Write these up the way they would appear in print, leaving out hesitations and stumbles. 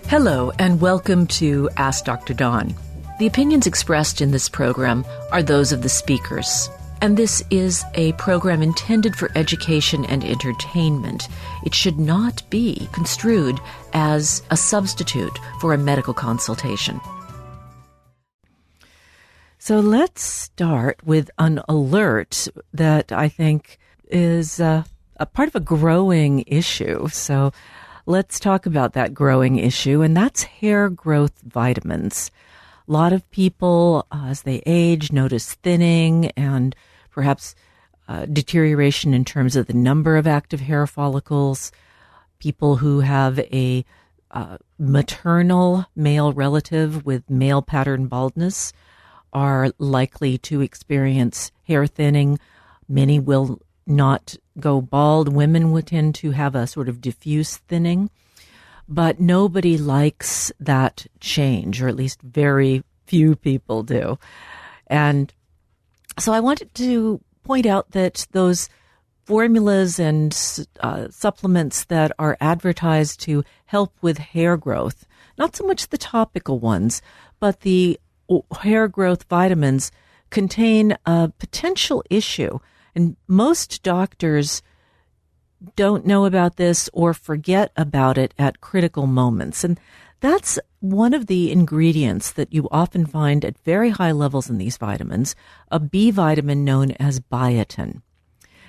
Hello, and welcome to Ask Dr. Dawn. The opinions expressed in this program are those of the speakers, and this is a program intended for education and entertainment. It should not be construed as a substitute for a medical consultation. So let's start with an alert that I think is a part of a growing issue. So let's talk about that growing issue, and that's hair growth vitamins. A lot of people, as they age, notice thinning and perhaps deterioration in terms of the number of active hair follicles. People who have a maternal male relative with male pattern baldness are likely to experience hair thinning. Many will not go bald. Women would tend to have a sort of diffuse thinning, but nobody likes that change, or at least very few people do. And so I wanted to point out that those formulas and supplements that are advertised to help with hair growth, not so much the topical ones, but the hair growth vitamins contain a potential issue. And most doctors don't know about this or forget about it at critical moments. And that's one of the ingredients that you often find at very high levels in these vitamins, a B vitamin known as biotin.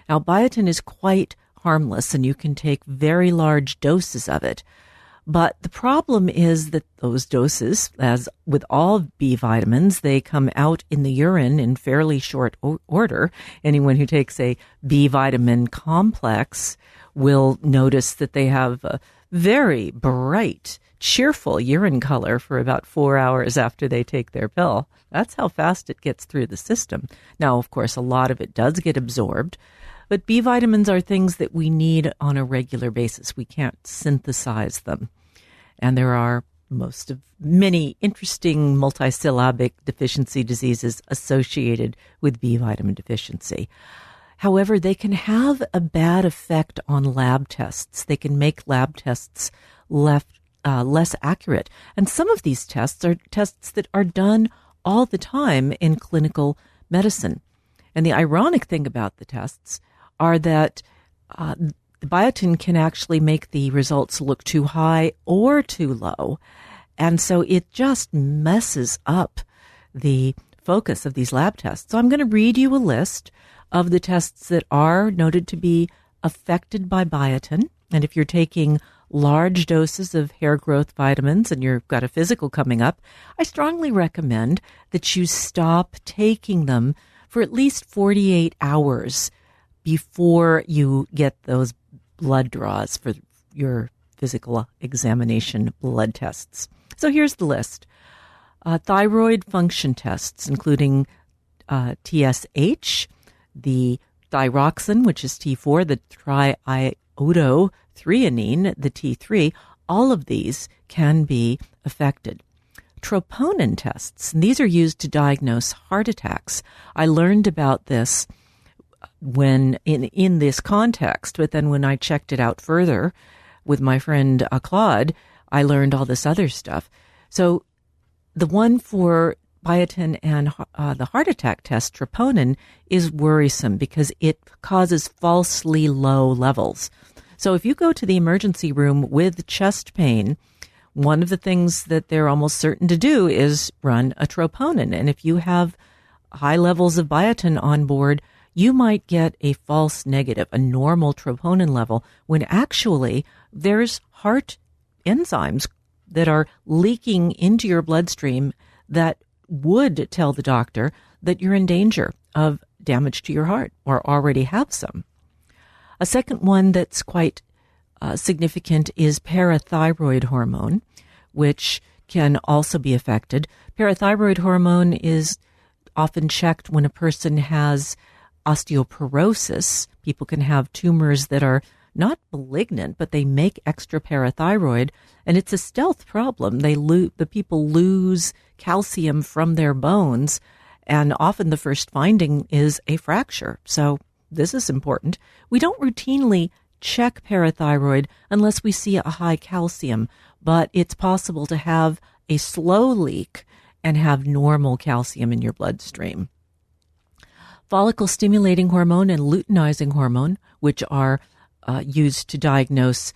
Now, biotin is quite harmless, and you can take very large doses of it. But the problem is that those doses, as with all B vitamins, they come out in the urine in fairly short order. Anyone who takes a B vitamin complex will notice that they have a very bright, cheerful urine color for about 4 hours after they take their pill. That's how fast it gets through the system. Now, of course, a lot of it does get absorbed, but B vitamins are things that we need on a regular basis. We can't synthesize them. And there are many interesting multisyllabic deficiency diseases associated with B vitamin deficiency. However, they can have a bad effect on lab tests. They can make lab tests less accurate. And some of these tests are tests that are done all the time in clinical medicine. And the ironic thing about the tests are that the biotin can actually make the results look too high or too low. And so it just messes up the focus of these lab tests. So I'm going to read you a list of the tests that are noted to be affected by biotin. And if you're taking large doses of hair growth vitamins and you've got a physical coming up, I strongly recommend that you stop taking them for at least 48 hours before you get those blood draws for your physical examination blood tests. So here's the list. Thyroid function tests, including TSH, the thyroxine, which is T4, the triiodothreonine, the T3, all of these can be affected. Troponin tests, and these are used to diagnose heart attacks. I learned about this when in this context, but then when I checked it out further with my friend Claude, I learned all this other stuff. So the one for biotin and the heart attack test, troponin, is worrisome because it causes falsely low levels. So if you go to the emergency room with chest pain, one of the things that they're almost certain to do is run a troponin. And if you have high levels of biotin on board, you might get a false negative, a normal troponin level, when actually there's heart enzymes that are leaking into your bloodstream that would tell the doctor that you're in danger of damage to your heart or already have some. A second one that's quite significant is parathyroid hormone, which can also be affected. Parathyroid hormone is often checked when a person has osteoporosis. People can have tumors that are not malignant, but they make extra parathyroid, and it's a stealth problem. The people lose calcium from their bones, and often the first finding is a fracture. So this is important. We don't routinely check parathyroid unless we see a high calcium, but it's possible to have a slow leak and have normal calcium in your bloodstream. Follicle-stimulating hormone and luteinizing hormone, which are used to diagnose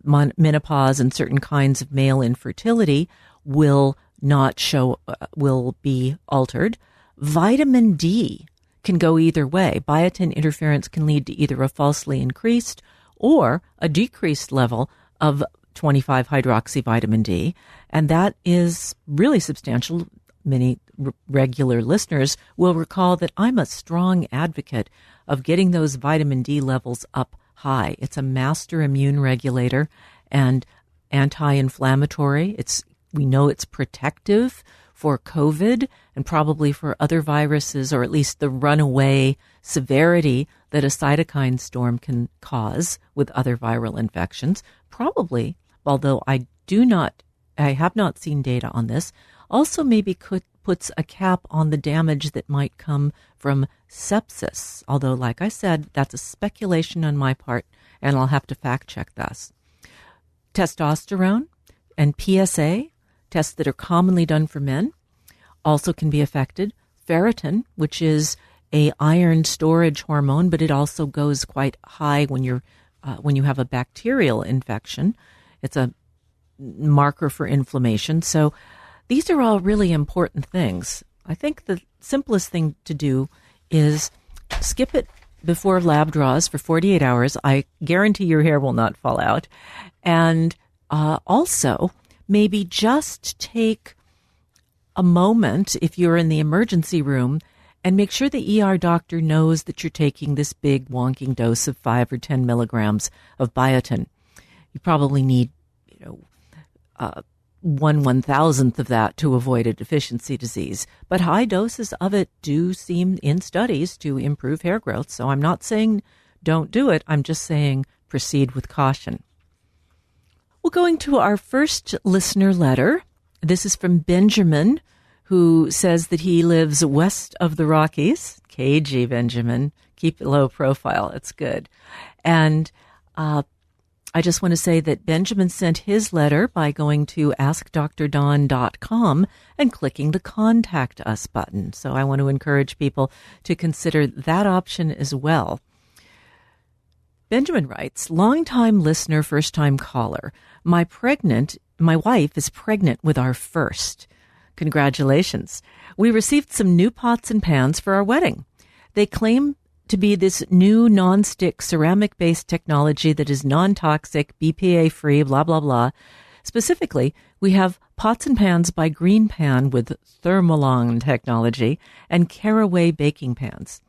menopause and certain kinds of male infertility, will be altered. Vitamin D can go either way. Biotin interference can lead to either a falsely increased or a decreased level of 25-hydroxyvitamin D, and that is really substantial. Many regular listeners will recall that I'm a strong advocate of getting those vitamin D levels up high. It's a master immune regulator and anti-inflammatory. We know it's protective for COVID and probably for other viruses, or at least the runaway severity that a cytokine storm can cause with other viral infections. Probably, although I have not seen data on this, also maybe puts a cap on the damage that might come from sepsis. Although, like I said, that's a speculation on my part, and I'll have to fact check this. Testosterone and PSA, tests that are commonly done for men, also can be affected. Ferritin, which is a iron storage hormone, but it also goes quite high when you have a bacterial infection. It's a marker for inflammation. So these are all really important things. I think the simplest thing to do is skip it before lab draws for 48 hours. I guarantee your hair will not fall out. And also, maybe just take a moment if you're in the emergency room and make sure the ER doctor knows that you're taking this big wonking dose of 5 or 10 milligrams of biotin. You probably need, 1/1000th of that to avoid a deficiency disease. But high doses of it do seem in studies to improve hair growth. So I'm not saying don't do it. I'm just saying proceed with caution. Well, going to our first listener letter. This is from Benjamin, who says that he lives west of the Rockies. KG, Benjamin. Keep it low profile. It's good. And I just want to say that Benjamin sent his letter by going to askdrdawn.com and clicking the Contact Us button. So I want to encourage people to consider that option as well. Benjamin writes, longtime listener, first-time caller. My wife is pregnant with our first. Congratulations. We received some new pots and pans for our wedding. They claim to be this new non-stick ceramic-based technology that is non-toxic, BPA-free, blah, blah, blah. Specifically, we have pots and pans by Green Pan with Thermalon technology and Caraway baking pans.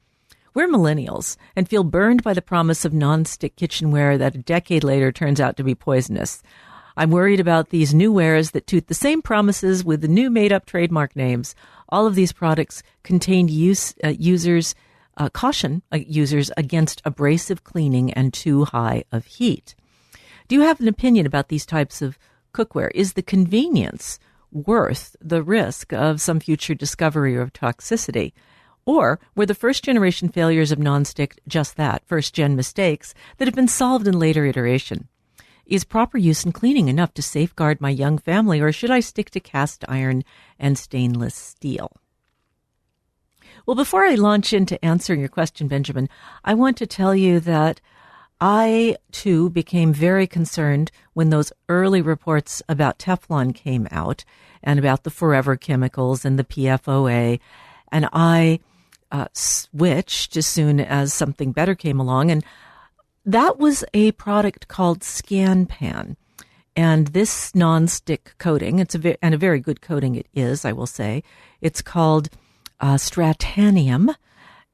We're millennials and feel burned by the promise of non-stick kitchenware that a decade later turns out to be poisonous. I'm worried about these new wares that toot the same promises with the new made-up trademark names. All of these products contain caution users against abrasive cleaning and too high of heat. Do you have an opinion about these types of cookware? Is the convenience worth the risk of some future discovery of toxicity? Or were the first-generation failures of nonstick just that, first-gen mistakes that have been solved in later iteration? Is proper use and cleaning enough to safeguard my young family, or should I stick to cast iron and stainless steel? Well, before I launch into answering your question, Benjamin, I want to tell you that I, too, became very concerned when those early reports about Teflon came out and about the forever chemicals and the PFOA, and I switched as soon as something better came along, and that was a product called ScanPan. And this non-stick coating, and a very good coating it is, I will say, it's called Stratanium,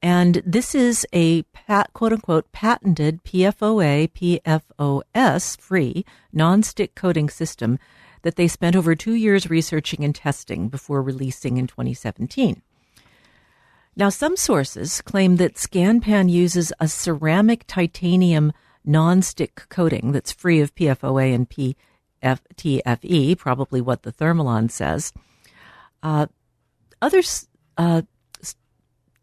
and this is a quote-unquote patented PFOA, PFOS-free non-stick coating system that they spent over 2 years researching and testing before releasing in 2017. Now, some sources claim that ScanPan uses a ceramic titanium non-stick coating that's free of PFOA and TFE, probably what the Thermalon says. Others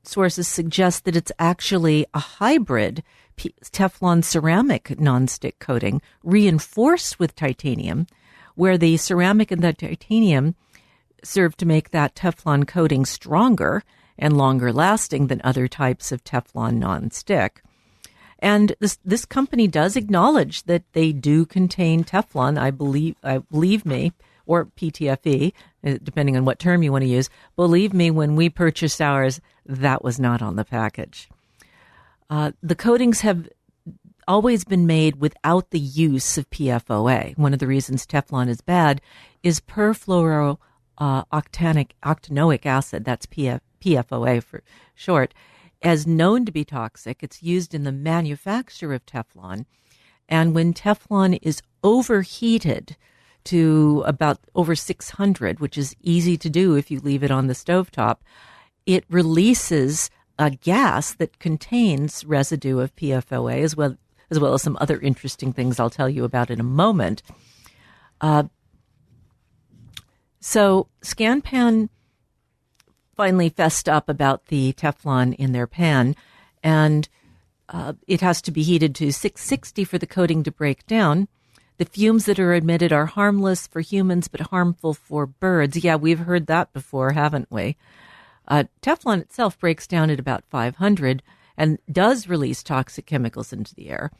sources suggest that it's actually a hybrid Teflon ceramic nonstick coating reinforced with titanium, where the ceramic and the titanium serve to make that Teflon coating stronger and longer lasting than other types of Teflon nonstick. And this company does acknowledge that they do contain Teflon, I believe me, or PTFE, depending on what term you want to use. Believe me, when we purchased ours, that was not on the package. The coatings have always been made without the use of PFOA. One of the reasons Teflon is bad is octanoic acid, that's PFOA for short, as known to be toxic. It's used in the manufacture of Teflon. And when Teflon is overheated to about over 600, which is easy to do if you leave it on the stovetop, it releases a gas that contains residue of PFOA, as well as some other interesting things I'll tell you about in a moment. So ScanPan finally fessed up about the Teflon in their pan, and it has to be heated to 660 for the coating to break down. The fumes that are emitted are harmless for humans but harmful for birds. Yeah, we've heard that before, haven't we? Teflon itself breaks down at about 500 and does release toxic chemicals into the air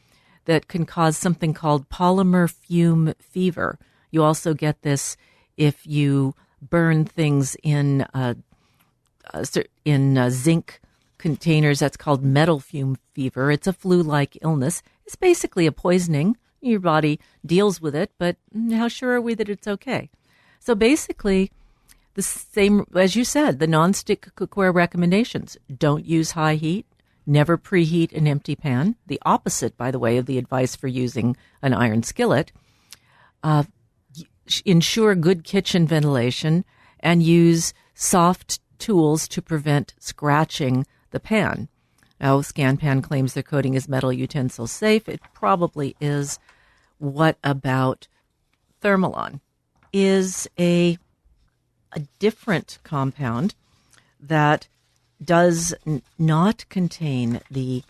that can cause something called polymer fume fever. You also get this if you burn things in zinc containers. That's called metal fume fever. It's a flu-like illness. It's basically a poisoning. Your body deals with it, but how sure are we that it's okay? So basically, the same, as you said, the nonstick cookware recommendations. Don't use high heat. Never preheat an empty pan. The opposite, by the way, of the advice for using an iron skillet. Ensure good kitchen ventilation and use soft tools to prevent scratching the pan. Now, ScanPan claims their coating is metal utensil safe. It probably is. What about Thermalon? Is a different compound that does not contain the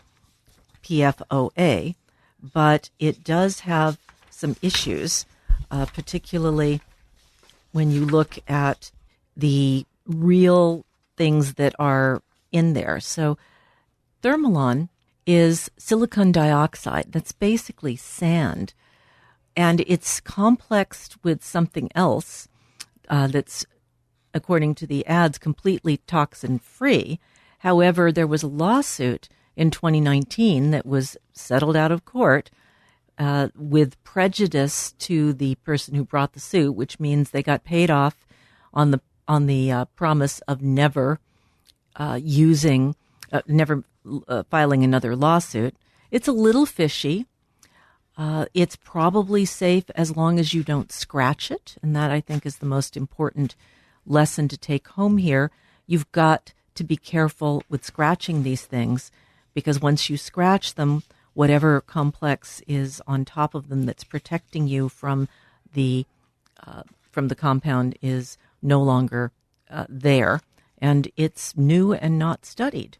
PFOA, but it does have some issues, particularly when you look at the real things that are in there. So Thermalon is silicon dioxide. That's basically sand. And it's complexed with something else that's, according to the ads, completely toxin-free. However, there was a lawsuit in 2019 that was settled out of court with prejudice to the person who brought the suit, which means they got paid off on the promise of never filing another lawsuit. It's a little fishy. It's probably safe as long as you don't scratch it, and that, I think, is the most important lesson to take home here. You've got to be careful with scratching these things, because once you scratch them, whatever complex is on top of them that's protecting you from the compound is no longer there, and it's new and not studied.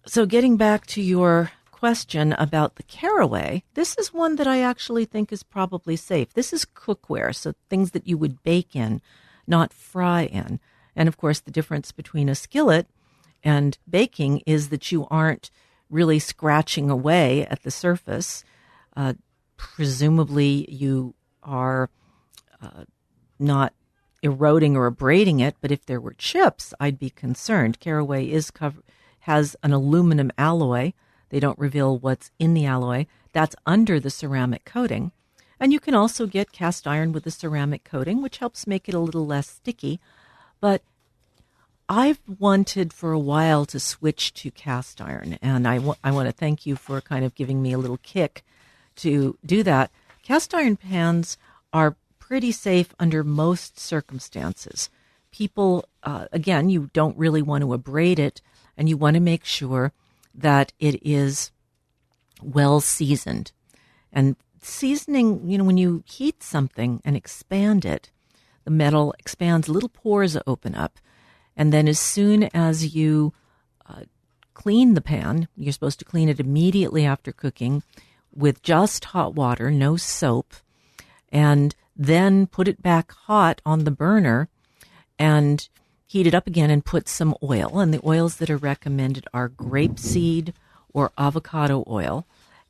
So getting back to your question about the caraway, this is one that I actually think is probably safe. This is cookware, so things that you would bake in, not fry in. And of course, the difference between a skillet and baking is that you aren't really scratching away at the surface. Presumably, you are not eroding or abrading it, but if there were chips, I'd be concerned. Caraway has an aluminum alloy. They don't reveal what's in the alloy. That's under the ceramic coating. And you can also get cast iron with the ceramic coating, which helps make it a little less sticky. But I've wanted for a while to switch to cast iron, and I want to thank you for kind of giving me a little kick to do that. Cast iron pans are pretty safe under most circumstances. People, again, you don't really want to abrade it, and you want to make sure that it is well seasoned. And seasoning, when you heat something and expand it, the metal expands, little pores open up. And then as soon as you clean the pan, you're supposed to clean it immediately after cooking with just hot water, no soap. and then put it back hot on the burner and heat it up again and put some oil. And the oils that are recommended are grapeseed or avocado oil.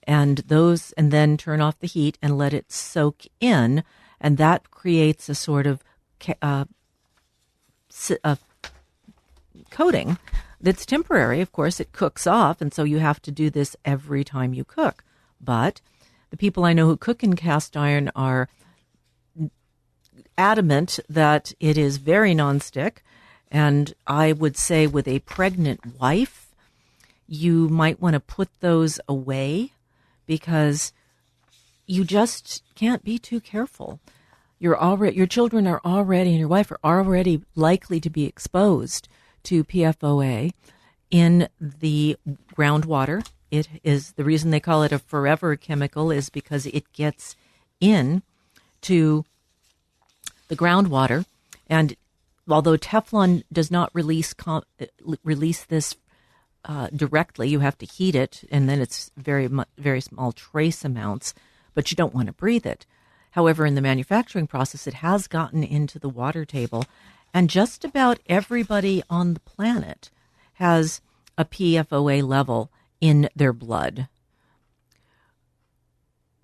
And then turn off the heat and let it soak in. And that creates a sort of coating that's temporary. Of course, it cooks off, and so you have to do this every time you cook. But the people I know who cook in cast iron are adamant that it is very nonstick. And I would say with a pregnant wife, you might want to put those away because you just can't be too careful. Your children are already, and your wife are already likely to be exposed to PFOA in the groundwater. It is the reason they call it a forever chemical is because it gets in to the groundwater. And although Teflon does not release this directly, you have to heat it, and then it's very small trace amounts, but you don't want to breathe it. However, in the manufacturing process, it has gotten into the water table, and just about everybody on the planet has a PFOA level in their blood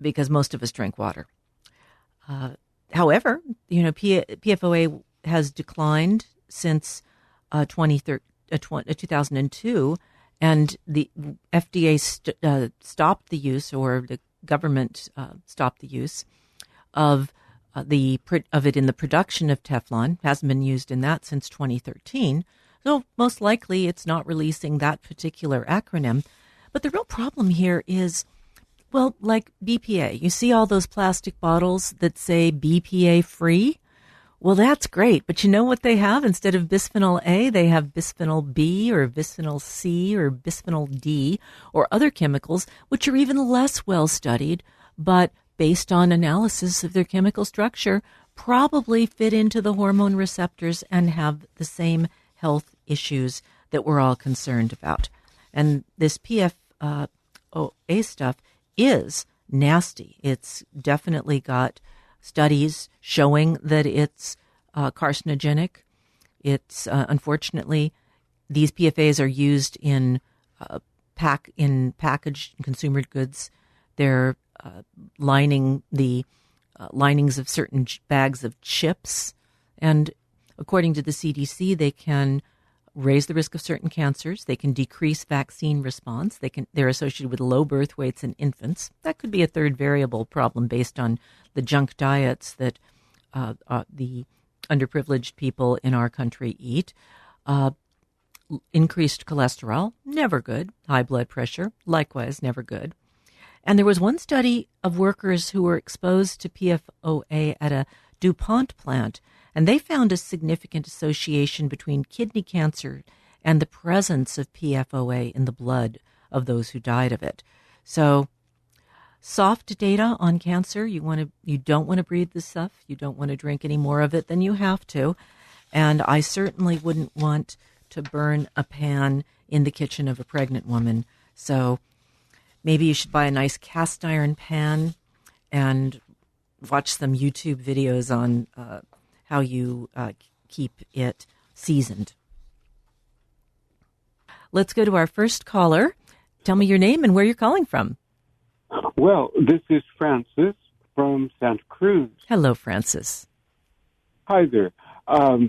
because most of us drink water. However, PFOA has declined since 2002, and the FDA stopped the use, or the government stopped the use of it in the production of Teflon. Hasn't been used in that since 2013. So most likely it's not releasing that particular acronym. But the real problem here is, well, like BPA. You see all those plastic bottles that say BPA free? Well, that's great. But you know what they have? Instead of bisphenol A, they have bisphenol B or bisphenol C or bisphenol D or other chemicals, which are even less well studied, but based on analysis of their chemical structure, probably fit into the hormone receptors and have the same health issues that we're all concerned about. And this PFOA stuff is nasty. It's definitely got studies showing that it's carcinogenic. It's unfortunately, these PFAs are used in packaged consumer goods. They're lining the linings of certain bags of chips, and according to the CDC, they can raise the risk of certain cancers. They can decrease vaccine response. They're associated with low birth weights in infants. That could be a third variable problem based on the junk diets that the underprivileged people in our country eat. Increased cholesterol, never good. High blood pressure, likewise, never good. And there was one study of workers who were exposed to PFOA at a DuPont plant, and they found a significant association between kidney cancer and the presence of PFOA in the blood of those who died of it. So, soft data on cancer. You don't want to breathe this stuff. You don't want to drink any more of it than you have to. And I certainly wouldn't want to burn a pan in the kitchen of a pregnant woman. So maybe you should buy a nice cast iron pan and watch some YouTube videos on how you keep it seasoned. Let's go to our first caller. Tell me your name and where you're calling from. Well, this is Francis from Santa Cruz. Hello, Francis. Hi there. I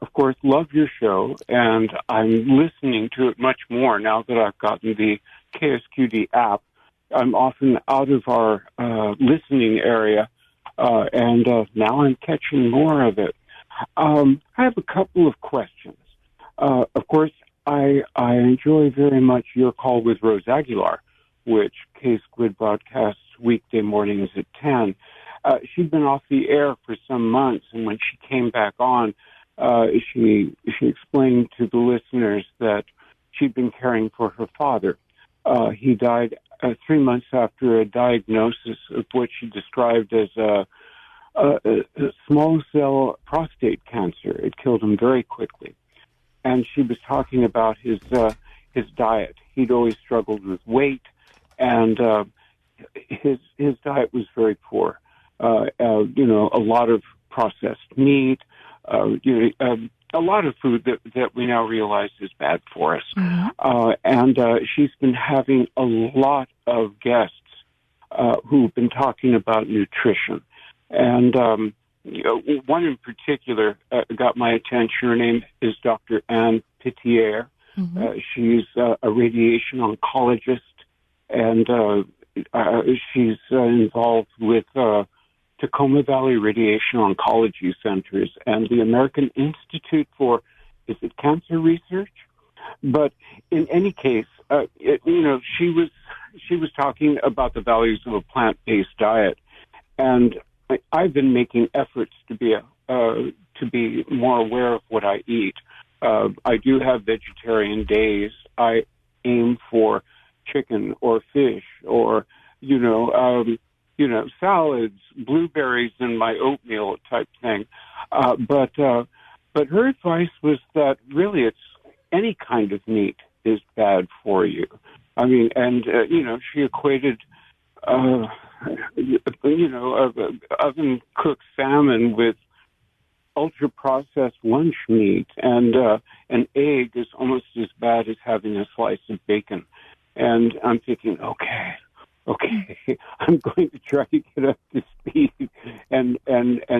of course, love your show, and I'm listening to it much more now that I've gotten the KSQD app. I'm often out of our listening area, and now I'm catching more of it. I have a couple of questions. Of course, I enjoy very much your call with Rose Aguilar, which KSQD broadcasts weekday mornings at 10. She'd been off the air for some months, and when she came back on, she explained to the listeners that she'd been caring for her father. He died 3 months after a diagnosis of what she described as a small cell prostate cancer. It killed him very quickly. And she was talking about his diet. He'd always struggled with weight, and his diet was very poor. a lot of processed meat, a lot of food that we now realize is bad for us. And she's been having a lot of guests who've been talking about nutrition. And one in particular got my attention. Her name is Dr. Anne Pitier. She's a radiation oncologist, and she's involved with Tacoma Valley Radiation Oncology Centers and the American Institute for, is it Cancer Research? But in any case, she was talking about the values of a plant-based diet, and I've been making efforts to be more aware of what I eat. I do have vegetarian days. I aim for chicken or fish or salads, blueberries in my oatmeal type thing. But her advice was that really it's any kind of meat is bad for you. I mean, and she equated oven cooked salmon with ultra processed lunch meat, and an egg is almost as bad as having a slice of bacon. And I'm thinking, okay, I'm going to try to get up to speed and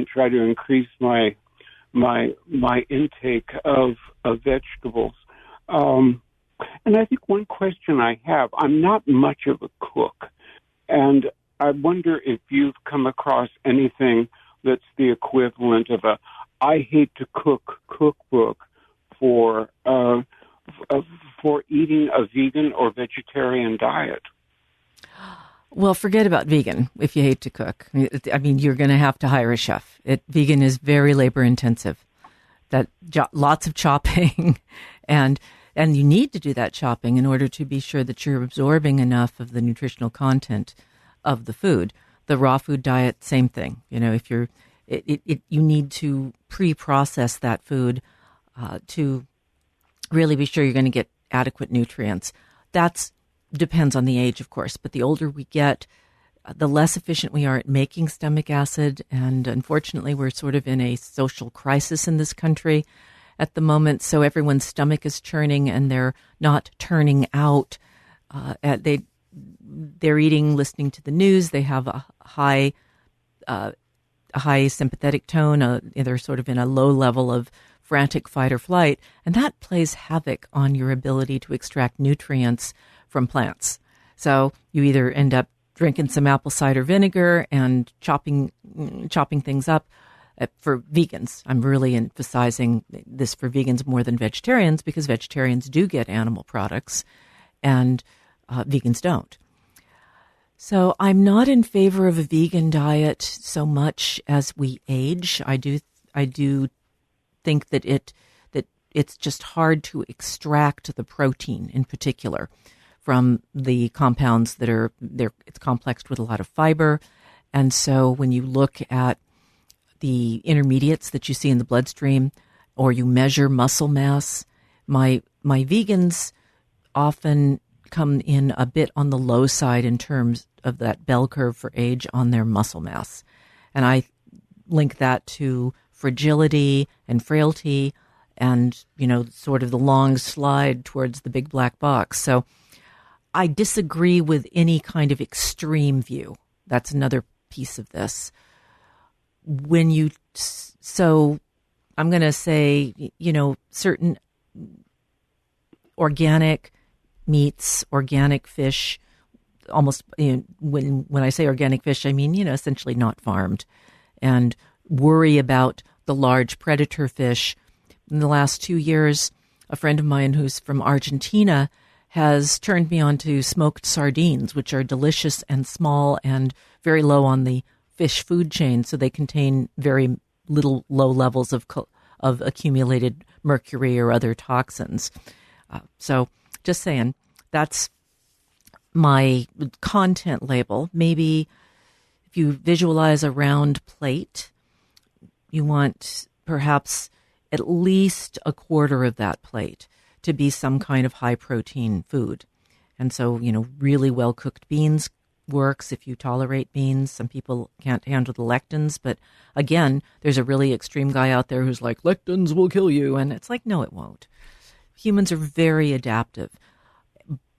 try to increase my intake of vegetables. And I think one question I have, I'm not much of a cook, and I wonder if you've come across anything that's the equivalent of a I hate to cook cookbook for eating a vegan or vegetarian diet. Well, forget about vegan if you hate to cook. I mean, you're going to have to hire a chef. Vegan is very labor intensive. Lots of chopping, and you need to do that chopping in order to be sure that you're absorbing enough of the nutritional content of the food. The raw food diet, same thing. If you need to pre-process that food to really be sure you're going to get adequate nutrients. That depends on the age, of course, but the older we get, the less efficient we are at making stomach acid. And unfortunately, we're sort of in a social crisis in this country at the moment. So everyone's stomach is churning and they're not turning out. They're eating, listening to the news. They have a high sympathetic tone. They're sort of in a low level of frantic fight or flight. And that plays havoc on your ability to extract nutrients from plants. So you either end up drinking some apple cider vinegar and chopping things up. For vegans, I'm really emphasizing this for vegans more than vegetarians, because vegetarians do get animal products and vegans don't. So I'm not in favor of a vegan diet so much as we age. I do think that it's just hard to extract the protein in particular from the compounds that are there. It's complexed with a lot of fiber. And so when you look at the intermediates that you see in the bloodstream, or you measure muscle mass, my vegans often come in a bit on the low side in terms of that bell curve for age on their muscle mass. And I link that to fragility and frailty and, sort of the long slide towards the big black box. So I disagree with any kind of extreme view. That's another piece of this. So I'm going to say, certain organic meats, organic fish, almost, when I say organic fish, I mean, essentially not farmed, and worry about the large predator fish. In the last 2 years, a friend of mine who's from Argentina has turned me on to smoked sardines, which are delicious and small and very low on the fish food chain, so they contain very little low levels of accumulated mercury or other toxins. So just saying, that's my content label. Maybe if you visualize a round plate, you want perhaps at least a quarter of that plate to be some kind of high protein food. And so, really well cooked beans, works if you tolerate beans. Some people can't handle the lectins, but again, there's a really extreme guy out there who's like, lectins will kill you, and it's like, no, it won't. Humans are very adaptive.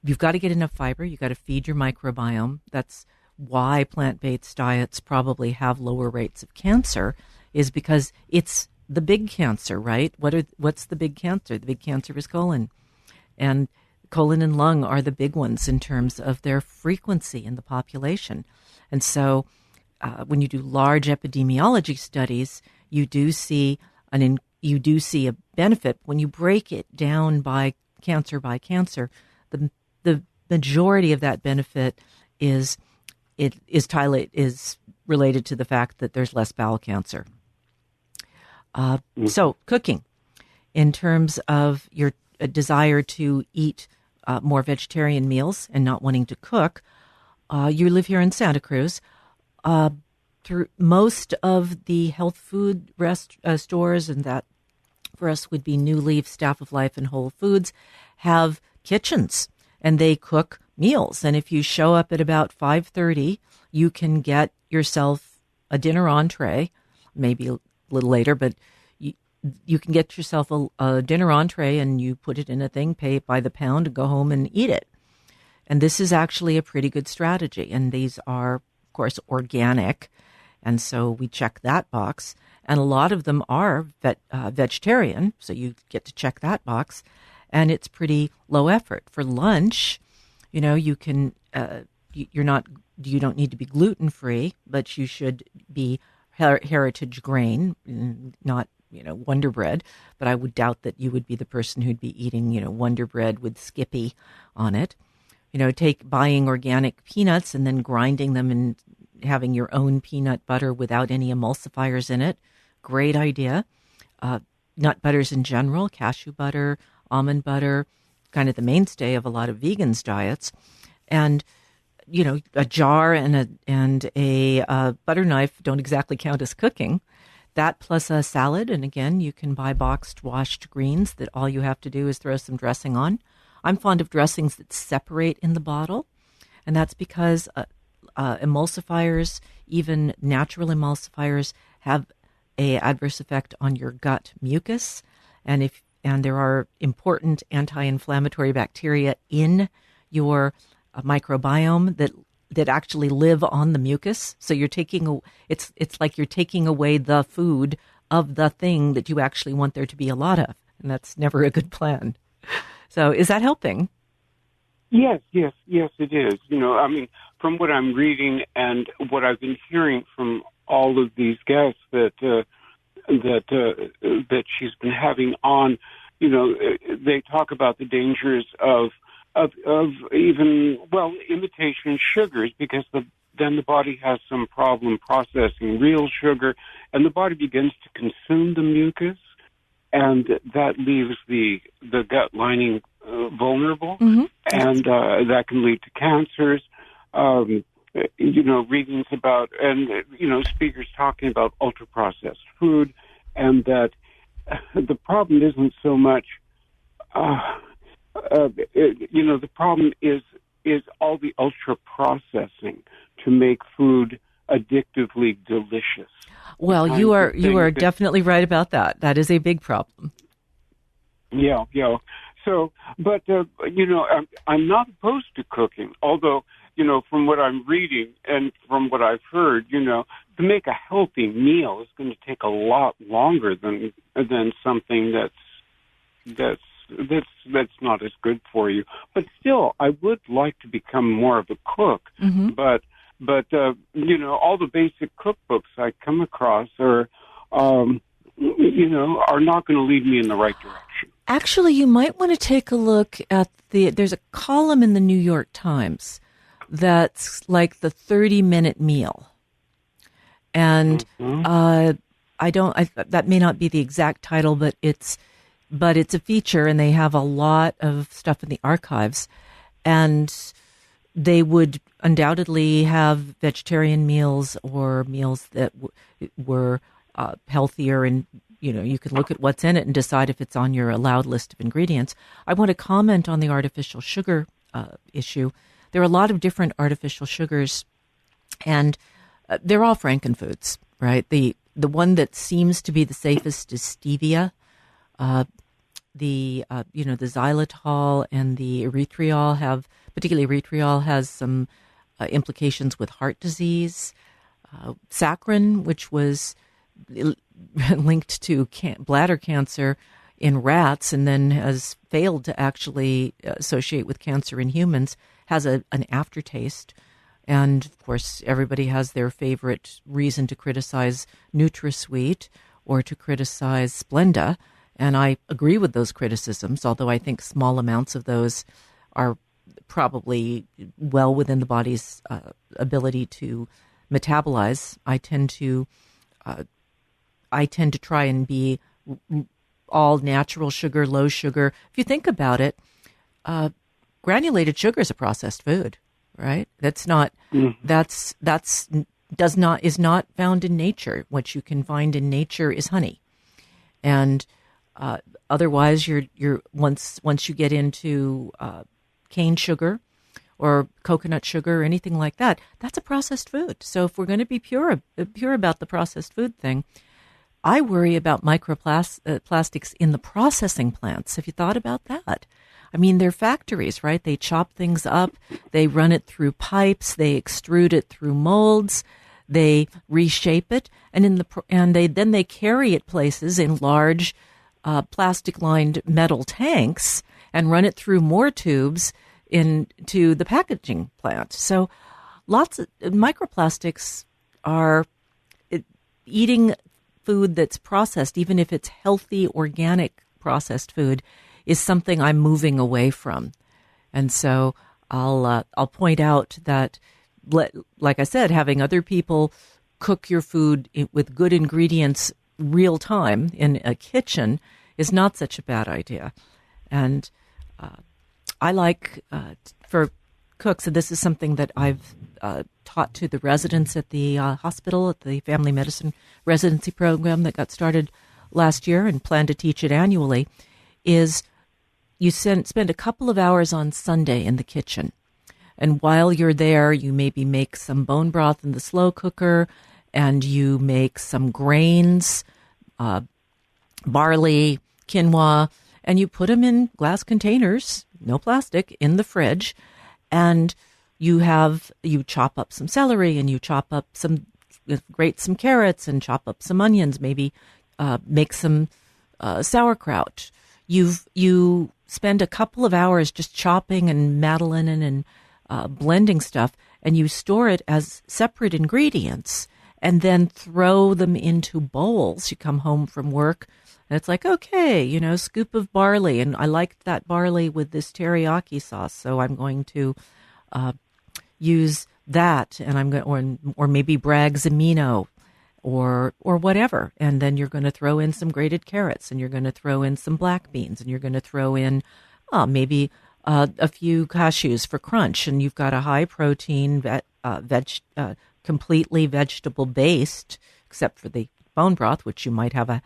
You've got to get enough fiber. You've got to feed your microbiome. That's why plant-based diets probably have lower rates of cancer, is because it's the big cancer, right? What's the big cancer? The big cancer is colon. And colon and lung are the big ones in terms of their frequency in the population. And so when you do large epidemiology studies, you do see a benefit. When you break it down by cancer, the majority of that benefit is related to the fact that there's less bowel cancer. So cooking, in terms of your desire to eat more vegetarian meals and not wanting to cook, you live here in Santa Cruz. Through most of the health food stores, and that for us would be New Leaf, Staff of Life, and Whole Foods, have kitchens, and they cook meals. And if you show up at about 5:30, you can get yourself a dinner entree, maybe a little later, but you can get yourself a dinner entree, and you put it in a thing, pay it by the pound, and go home and eat it. And this is actually a pretty good strategy. And these are, of course, organic. And so we check that box. And a lot of them are vegetarian, so you get to check that box. And it's pretty low effort. For lunch, you can you don't need to be gluten free, but you should be heritage grain, not Wonder Bread. But I would doubt that you would be the person who'd be eating Wonder Bread with Skippy on it. Buying organic peanuts and then grinding them and having your own peanut butter without any emulsifiers in it. Great idea. Nut butters in general, cashew butter, almond butter, kind of the mainstay of a lot of vegans' diets. And, a jar and a butter knife don't exactly count as cooking. That plus a salad. And again, you can buy boxed washed greens that all you have to do is throw some dressing on. I'm fond of dressings that separate in the bottle. And that's because emulsifiers, even natural emulsifiers, have a adverse effect on your gut mucus. And there are important anti-inflammatory bacteria in your microbiome that actually live on the mucus. So it's like you're taking away the food of the thing that you actually want there to be a lot of, and that's never a good plan. So is that helping? Yes, it is. From what I'm reading and what I've been hearing from all of these guests that she's been having on, they talk about the dangers of even imitation sugars, because then the body has some problem processing real sugar, and the body begins to consume the mucus, and that leaves the gut lining vulnerable, and that can lead to cancers. Readings about, and speakers talking about ultra processed food, and that the problem isn't so much. The problem is all the ultra processing to make food addictively delicious. Well, you are definitely right about that. That is a big problem. Yeah. So, but I'm not opposed to cooking, although from what I'm reading and from what I've heard, to make a healthy meal is going to take a lot longer than something that's not as good for you. But still, I would like to become more of a cook. Mm-hmm. But all the basic cookbooks I come across are not going to lead me in the right direction. Actually, you might want to take a look at there's a column in the New York Times that's like the 30-minute meal. And that may not be the exact title, but it's a feature, and they have a lot of stuff in the archives. And they would undoubtedly have vegetarian meals or meals that were healthier, and you can look at what's in it and decide if it's on your allowed list of ingredients. I want to comment on the artificial sugar issue. there are a lot of different artificial sugars, and they're all frankenfoods, right? The one that seems to be the safest is stevia. The xylitol and the erythritol particularly erythritol has some implications with heart disease. Saccharin, which was linked to bladder cancer in rats and then has failed to actually associate with cancer in humans, has an aftertaste. And, of course, everybody has their favorite reason to criticize NutraSweet or to criticize Splenda. And I agree with those criticisms, although I think small amounts of those are probably well within the body's ability to metabolize. I tend to try and be all natural sugar, low sugar. If you think about it, granulated sugar is a processed food, right? That's not is not found in nature. What you can find in nature is honey, and otherwise, you're once you get into cane sugar or coconut sugar or anything like that, that's a processed food. So if we're going to be pure about the processed food thing, I worry about microplastics in the processing plants. Have you thought about that? I mean, they're factories, right? They chop things up, they run it through pipes, they extrude it through molds, they reshape it, and then they carry it places in large plastic-lined metal tanks and run it through more tubes into the packaging plant. So lots of microplastics are eating food that's processed, even if it's healthy, organic processed food, is something I'm moving away from. And so I'll point out that, like I said, having other people cook your food with good ingredients real time in a kitchen is not such a bad idea. And I like, for cooks, and this is something that I've taught to the residents at the hospital, at the family medicine residency program that got started last year and plan to teach it annually, is you spend a couple of hours on Sunday in the kitchen. And while you're there, you maybe make some bone broth in the slow cooker, and you make some grains, barley, quinoa, and you put them in glass containers, no plastic, in the fridge. And you chop up some celery, and you grate some carrots and chop up some onions, maybe make some sauerkraut. You spend a couple of hours just chopping and madeleine and blending stuff, and you store it as separate ingredients and then throw them into bowls. You come home from work, and it's like, okay, scoop of barley, and I liked that barley with this teriyaki sauce, so I'm going to use that, and I'm going, or maybe Bragg's amino, or whatever, and then you're going to throw in some grated carrots, and you're going to throw in some black beans, and you're going to throw in maybe a few cashews for crunch, and you've got a high protein, completely vegetable based, except for the bone broth, which you might have a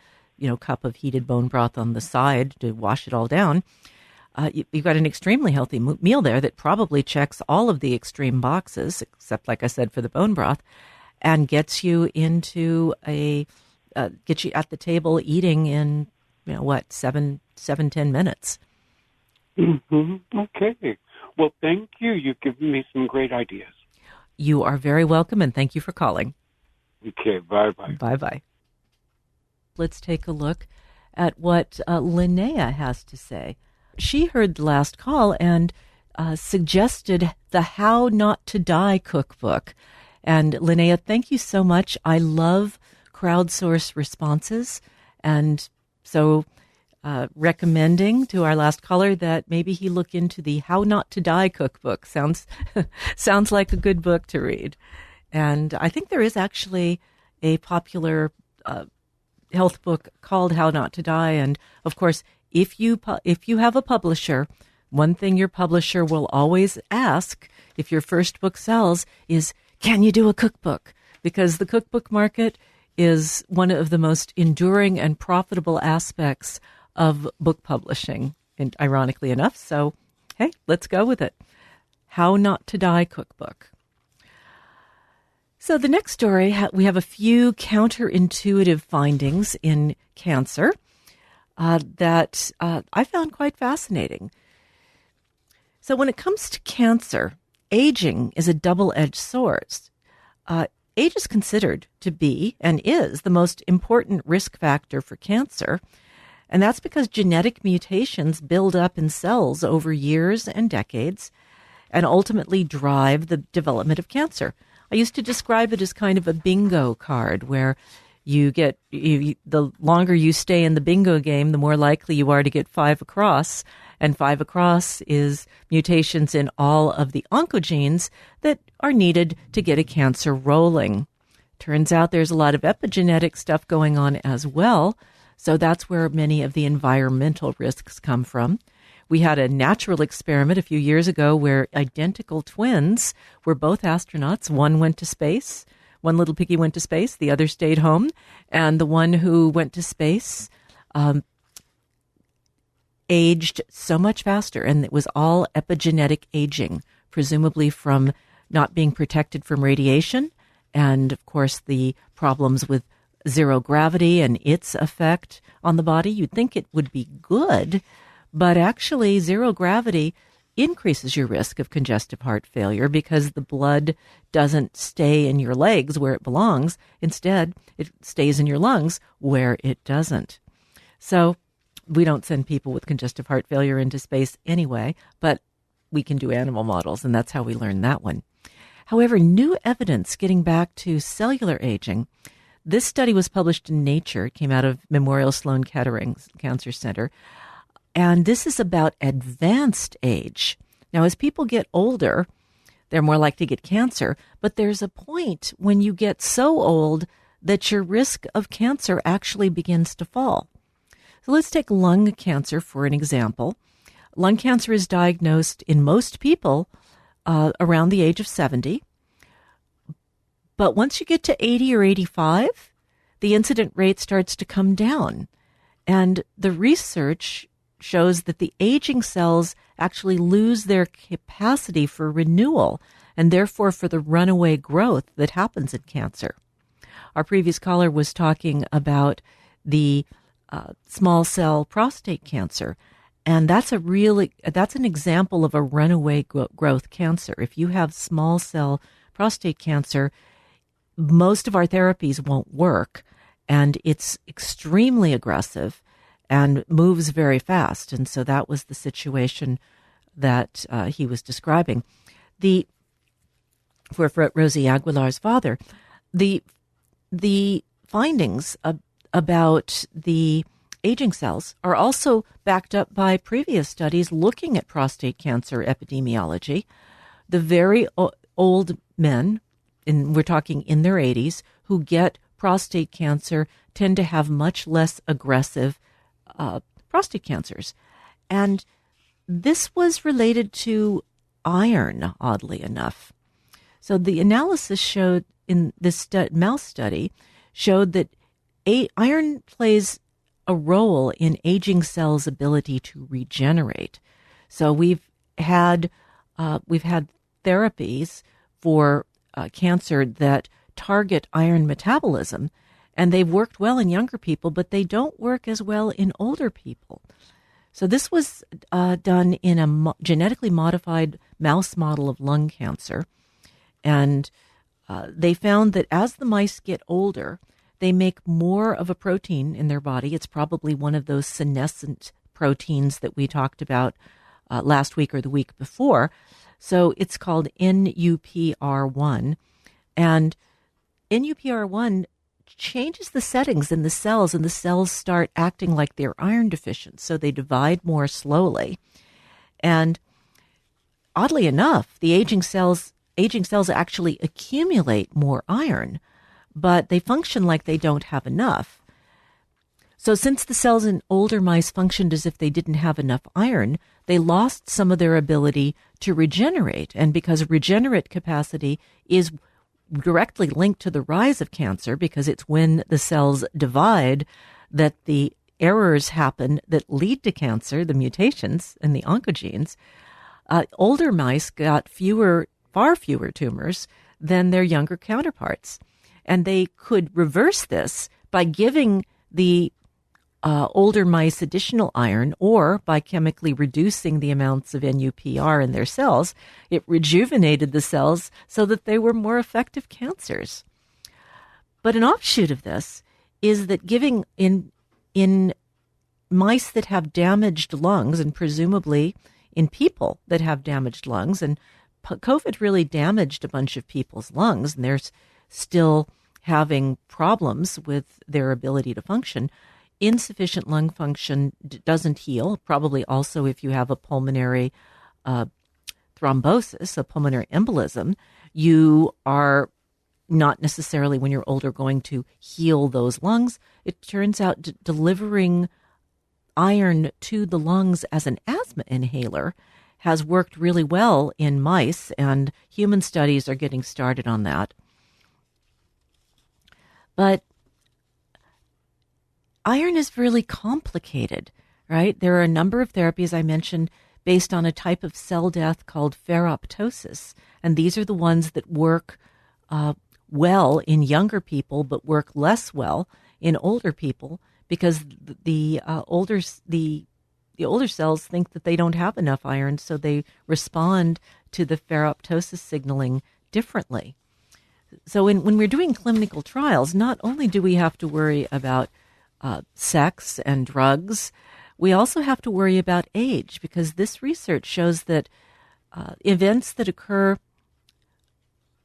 cup of heated bone broth on the side to wash it all down. You've got an extremely healthy meal there that probably checks all of the extreme boxes, except, like I said, for the bone broth, and gets you into get you at the table eating in 7-10 minutes. Mm-hmm. Okay. Well, thank you. You've given me some great ideas. You are very welcome, and thank you for calling. Okay. Bye-bye. Bye-bye. Let's take a look at what Linnea has to say. She heard the last call and suggested the How Not to Die cookbook. And Linnea, thank you so much. I love crowdsource responses. And so recommending to our last caller that maybe he look into the How Not to Die cookbook. Sounds like a good book to read. And I think there is actually a popular health book called How Not to Die. And of course, if you have a publisher, one thing your publisher will always ask if your first book sells is, can you do a cookbook? Because the cookbook market is one of the most enduring and profitable aspects of book publishing, and ironically enough. So, hey, let's go with it. How Not to Die cookbook. So the next story, we have a few counterintuitive findings in cancer that I found quite fascinating. So when it comes to cancer, aging is a double-edged sword. Age is considered to be and is the most important risk factor for cancer, and that's because genetic mutations build up in cells over years and decades and ultimately drive the development of cancer. I used to describe it as kind of a bingo card where the longer you stay in the bingo game, the more likely you are to get 5 across. And 5 across is mutations in all of the oncogenes that are needed to get a cancer rolling. Turns out there's a lot of epigenetic stuff going on as well. So that's where many of the environmental risks come from. We had a natural experiment a few years ago where identical twins were both astronauts. One went to space. One little piggy went to space. The other stayed home. And the one who went to space aged so much faster, and it was all epigenetic aging, presumably from not being protected from radiation, and of course the problems with zero gravity and its effect on the body. You'd think it would be good, but actually zero gravity increases your risk of congestive heart failure because the blood doesn't stay in your legs where it belongs. Instead, it stays in your lungs where it doesn't. So we don't send people with congestive heart failure into space anyway, but we can do animal models, and that's how we learn that one. However, new evidence getting back to cellular aging. This study was published in Nature. It came out of Memorial Sloan Kettering Cancer Center. And this is about advanced age. Now, as people get older, they're more likely to get cancer, but there's a point when you get so old that your risk of cancer actually begins to fall. So let's take lung cancer for an example. Lung cancer is diagnosed in most people around the age of 70. But once you get to 80 or 85, the incident rate starts to come down. And the research shows that the aging cells actually lose their capacity for renewal and therefore for the runaway growth that happens in cancer. Our previous caller was talking about the small cell prostate cancer, and that's an example of a runaway growth cancer. If you have small cell prostate cancer, most of our therapies won't work, and it's extremely aggressive and moves very fast. And so that was the situation that he was describing. For Rosie Aguilar's father, the findings about the aging cells are also backed up by previous studies looking at prostate cancer epidemiology. The very old men, we're talking in their 80s, who get prostate cancer tend to have much less aggressive prostate cancers. And this was related to iron, oddly enough. So the analysis showed in this mouse study showed that iron plays a role in aging cells' ability to regenerate. So we've had therapies for cancer that target iron metabolism, and they've worked well in younger people, but they don't work as well in older people. So this was done in a genetically modified mouse model of lung cancer, and they found that as the mice get older, they make more of a protein in their body. It's probably one of those senescent proteins that we talked about last week or the week before. So it's called NUPR1. And NUPR1 changes the settings in the cells, and the cells start acting like they're iron deficient. So they divide more slowly. And oddly enough, the aging cells actually accumulate more iron, but they function like they don't have enough. So since the cells in older mice functioned as if they didn't have enough iron, they lost some of their ability to regenerate. And because regenerate capacity is directly linked to the rise of cancer, because it's when the cells divide that the errors happen that lead to cancer, the mutations in the oncogenes, Older mice got far fewer tumors than their younger counterparts. And they could reverse this by giving the older mice additional iron, or by chemically reducing the amounts of NUPR in their cells. It rejuvenated the cells so that they were more effective cancers. But an offshoot of this is that giving in mice that have damaged lungs, and presumably in people that have damaged lungs, and COVID really damaged a bunch of people's lungs, and they're still having problems with their ability to function. Insufficient lung function doesn't heal. Probably also if you have a pulmonary thrombosis, a pulmonary embolism, you are not necessarily, when you're older, going to heal those lungs. It turns out delivering iron to the lungs as an asthma inhaler has worked really well in mice, and human studies are getting started on that. But iron is really complicated, right? There are a number of therapies I mentioned based on a type of cell death called ferroptosis, and these are the ones that work well in younger people but work less well in older people, because the older cells think that they don't have enough iron, so they respond to the ferroptosis signaling differently. So when we're doing clinical trials, not only do we have to worry about sex and drugs, we also have to worry about age, because this research shows that events that occur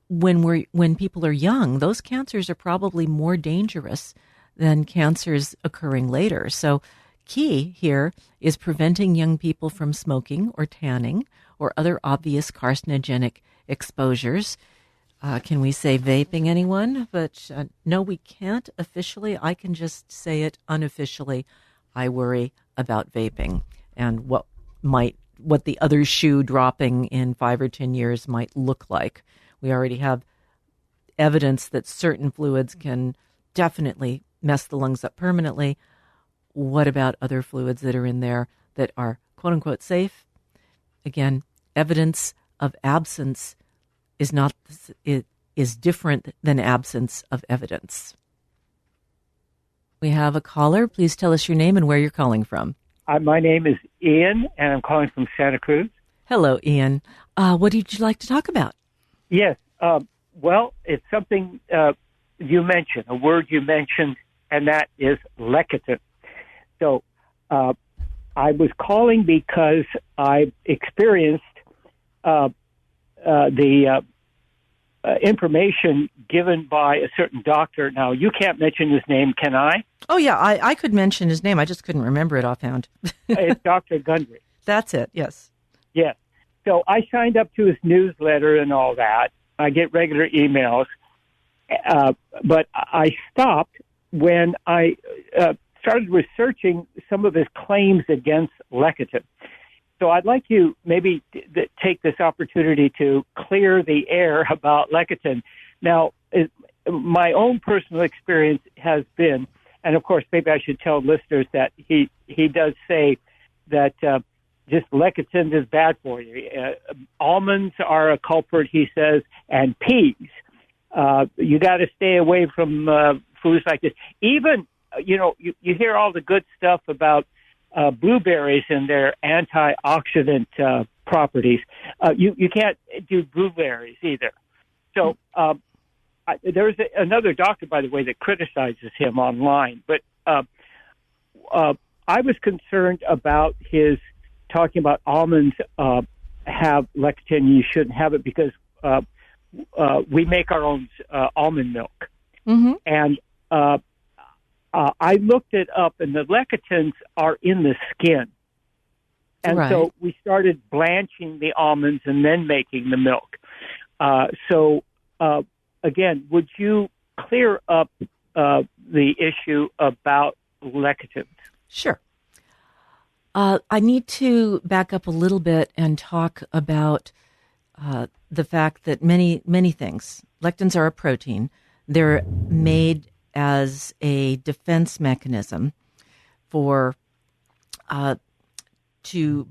when people are young, those cancers are probably more dangerous than cancers occurring later. So key here is preventing young people from smoking or tanning or other obvious carcinogenic exposures. Can we say vaping, anyone? But no, we can't officially. I can just say it unofficially. I worry about vaping and what the other shoe dropping in 5 or 10 years might look like. We already have evidence that certain fluids can definitely mess the lungs up permanently. What about other fluids that are in there that are quote unquote safe? Again, evidence of absence is different than absence of evidence. We have a caller. Please tell us your name and where you're calling from. My name is Ian, and I'm calling from Santa Cruz. Hello, Ian. What would you like to talk about? Yes. Well, it's something you mentioned, a word you mentioned, and that is lecithin. So I was calling because I experienced the information given by a certain doctor. Now, you can't mention his name, can I? Oh, yeah, I could mention his name. I just couldn't remember it offhand. It's Dr. Gundry. That's it, yes. Yes. So I signed up to his newsletter and all that. I get regular emails. But I stopped when I started researching some of his claims against lecithin. So I'd like you maybe take this opportunity to clear the air about lecithin. Now, my own personal experience has been, and of course, maybe I should tell listeners that he does say that just lecithin is bad for you. Almonds are a culprit, he says, and peas. You got to stay away from foods like this. Even, you hear all the good stuff about blueberries and their antioxidant properties. You can't do blueberries either. So there's another doctor, by the way, that criticizes him online. But I was concerned about his talking about almonds have lecithin. You shouldn't have it because we make our own almond milk. Mm-hmm. And I looked it up, and the lecithins are in the skin. And right. So we started blanching the almonds and then making the milk. So again, would you clear up the issue about lecithins? Sure. I need to back up a little bit and talk about the fact that many things, lectins are a protein. They're made as a defense mechanism for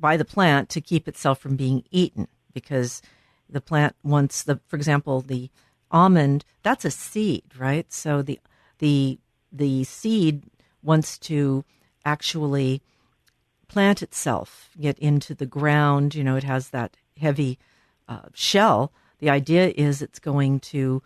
by the plant to keep itself from being eaten, because the plant wants for example, the almond, that's a seed, right? So the seed wants to actually plant itself, get into the ground. It has that heavy shell. The idea is it's going to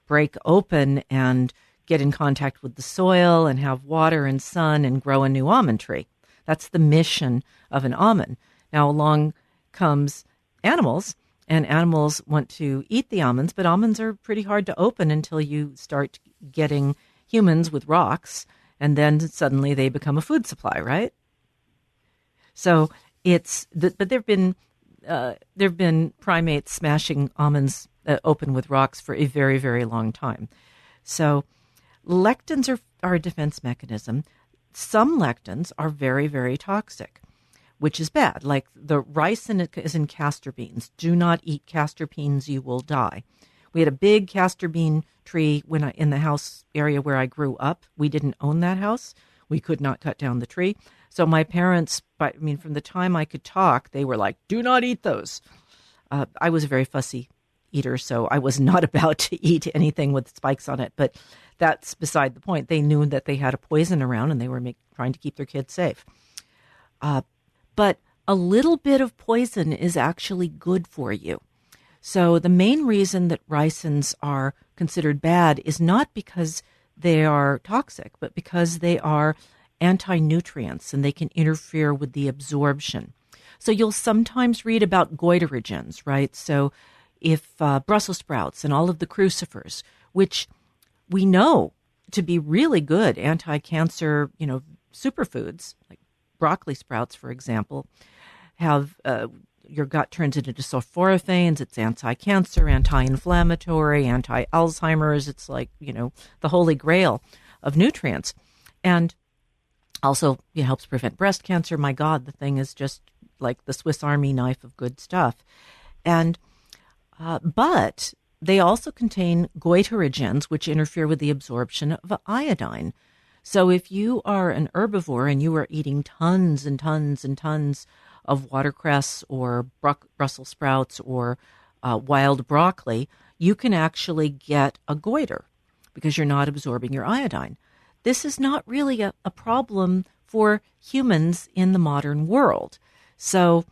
break open and get in contact with the soil and have water and sun and grow a new almond tree. That's the mission of an almond. Now along comes animals, and animals want to eat the almonds, but almonds are pretty hard to open until you start getting humans with rocks, and then suddenly they become a food supply, right? So but there've been primates smashing almonds open with rocks for a very, very long time. So lectins are a defense mechanism. Some lectins are very, very toxic, which is bad. Like the ricin is in castor beans. Do not eat castor beans, you will die. We had a big castor bean tree in the house area where I grew up. We didn't own that house. We could not cut down the tree. So my parents, from the time I could talk, they were like, do not eat those. I was a very fussy eater, so I was not about to eat anything with spikes on it. But that's beside the point. They knew that they had a poison around, and they were trying to keep their kids safe. But a little bit of poison is actually good for you. So the main reason that ricins are considered bad is not because they are toxic, but because they are anti-nutrients and they can interfere with the absorption. So you'll sometimes read about goitrogens, right? So if Brussels sprouts and all of the crucifers, which we know to be really good anti-cancer, superfoods, like broccoli sprouts, for example, have your gut turns it into sulforaphanes. It's anti-cancer, anti-inflammatory, anti-Alzheimer's. It's like, the holy grail of nutrients. And also it helps prevent breast cancer. My God, the thing is just like the Swiss Army knife of good stuff. And but they also contain goitrogens, which interfere with the absorption of iodine. So if you are an herbivore and you are eating tons and tons and tons of watercress or Brussels sprouts or wild broccoli, you can actually get a goiter because you're not absorbing your iodine. This is not really a problem for humans in the modern world. So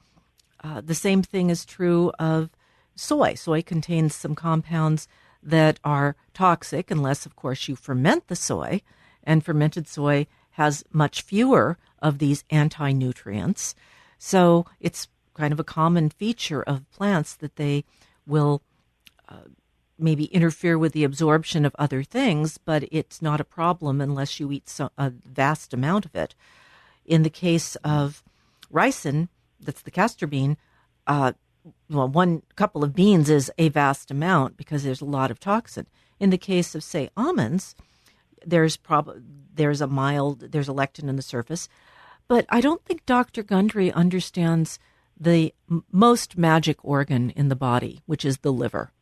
the same thing is true of soy. Soy contains some compounds that are toxic unless, of course, you ferment the soy. And fermented soy has much fewer of these anti-nutrients. So it's kind of a common feature of plants that they will maybe interfere with the absorption of other things, but it's not a problem unless you eat a vast amount of it. In the case of ricin, that's the castor bean, one couple of beans is a vast amount because there's a lot of toxin. In the case of, say, almonds, there's a lectin in the surface, but I don't think Dr. Gundry understands the most magic organ in the body, which is the liver.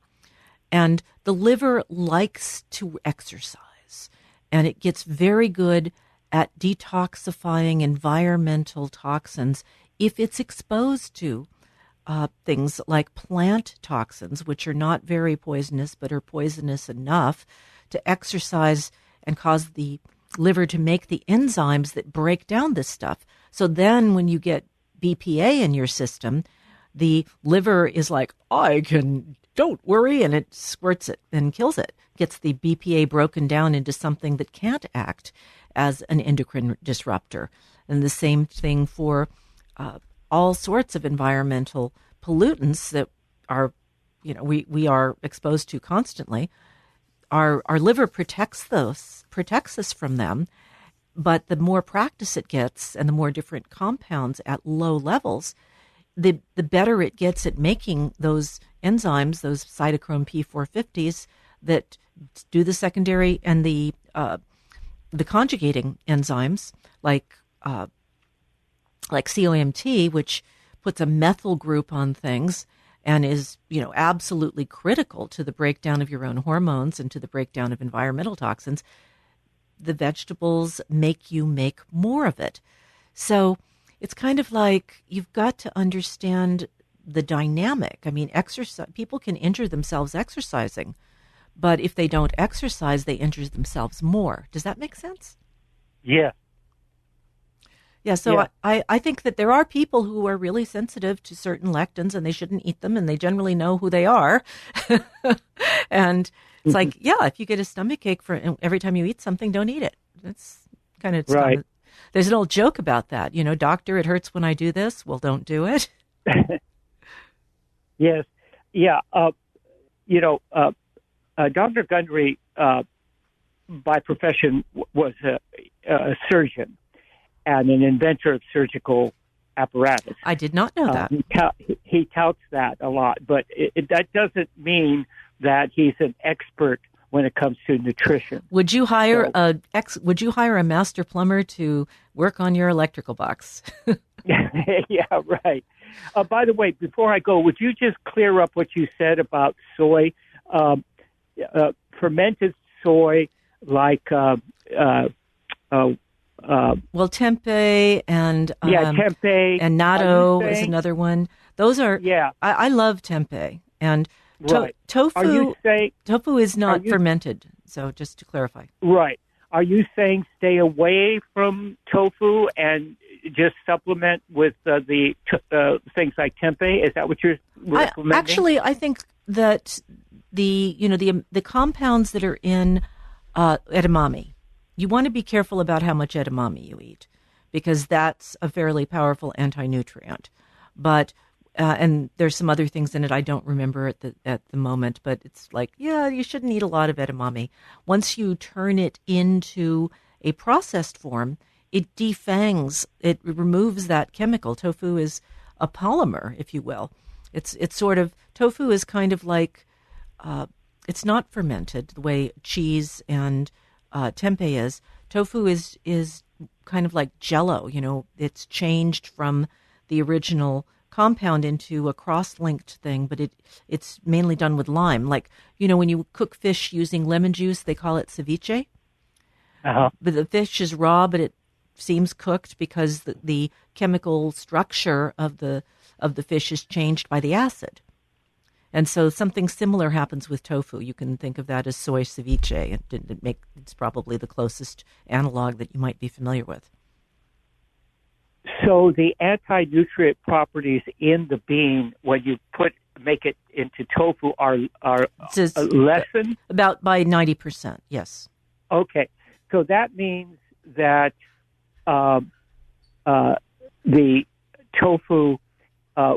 And the liver likes to exercise, and it gets very good at detoxifying environmental toxins if it's exposed to things like plant toxins, which are not very poisonous, but are poisonous enough to exercise and cause the liver to make the enzymes that break down this stuff. So then when you get BPA in your system, the liver is like, don't worry, and it squirts it and kills it, gets the BPA broken down into something that can't act as an endocrine disruptor. And the same thing for all sorts of environmental pollutants that are, we are exposed to constantly. Our liver protects us from them, but the more practice it gets and the more different compounds at low levels, the better it gets at making those enzymes, those cytochrome P450s that do the secondary and the conjugating enzymes like COMT, which puts a methyl group on things and is, absolutely critical to the breakdown of your own hormones and to the breakdown of environmental toxins. The vegetables make you make more of it. So it's kind of like you've got to understand the dynamic. I mean, people can injure themselves exercising, but if they don't exercise, they injure themselves more. Does that make sense? Yeah. Yeah, so I think that there are people who are really sensitive to certain lectins and they shouldn't eat them, and they generally know who they are. And it's like, if you get a stomach ache for every time you eat something, don't eat it. That's kind of right. There's an old joke about that. Doctor, it hurts when I do this. Well, don't do it. Yes. Yeah. Dr. Gundry, by profession, was a surgeon and an inventor of surgical apparatus. I did not know that. He touts that a lot, but that doesn't mean that he's an expert when it comes to nutrition. Would you hire a master plumber to work on your electrical box? Yeah, right. By the way, before I go, would you just clear up what you said about soy? Fermented soy, like tempeh and tempeh and natto is another one. Those are I love tempeh and tofu. Tofu is not fermented. So just to clarify, right? Are you saying stay away from tofu and just supplement with the things like tempeh? Is that what you're recommending? Actually, I think that the compounds that are in edamame, you want to be careful about how much edamame you eat, because that's a fairly powerful anti-nutrient. But and there's some other things in it I don't remember at the moment, but it's like, you shouldn't eat a lot of edamame. Once you turn it into a processed form, it defangs, it removes that chemical. Tofu is a polymer, if you will. It's sort of, tofu is kind of like, it's not fermented the way cheese and tempeh is. Tofu is kind of like Jell-O. It's changed from the original compound into a cross-linked thing, but it's mainly done with lime. Like, when you cook fish using lemon juice, they call it ceviche. But the fish is raw, but it seems cooked because the chemical structure of the fish is changed by the acid. And so something similar happens with tofu. You can think of that as soy ceviche. It's probably the closest analog that you might be familiar with. So the anti-nutrient properties in the bean, when you make it into tofu, are lessened? About by 90%, yes. Okay. So that means that the tofu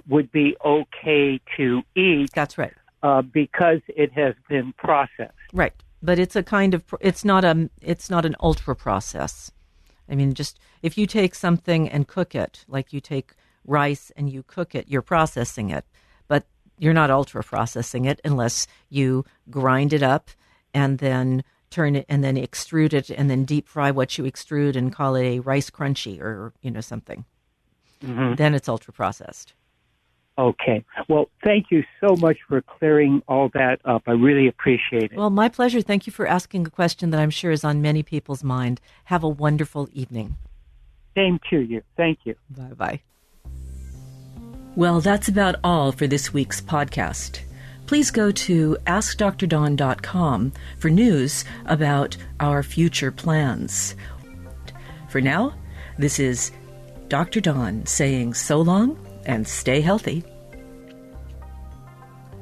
would be okay to eat. That's right. Because it has been processed. Right. But it's a kind of, it's not an ultra process. I mean, just if you take something and cook it, like you take rice and you cook it, you're processing it. But you're not ultra processing it unless you grind it up and then turn it and then extrude it and then deep fry what you extrude and call it a rice crunchy or, something. Mm-hmm. Then it's ultra processed. Okay. Well, thank you so much for clearing all that up. I really appreciate it. Well, my pleasure. Thank you for asking a question that I'm sure is on many people's mind. Have a wonderful evening. Same to you. Thank you. Bye-bye. Well, that's about all for this week's podcast. Please go to AskDrDawn.com for news about our future plans. For now, this is Dr. Dawn saying so long and stay healthy.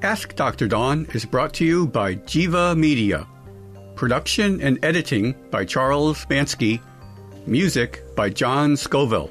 Ask Dr. Dawn is brought to you by Jiva Media. Production and editing by Charles Bansky. Music by John Scoville.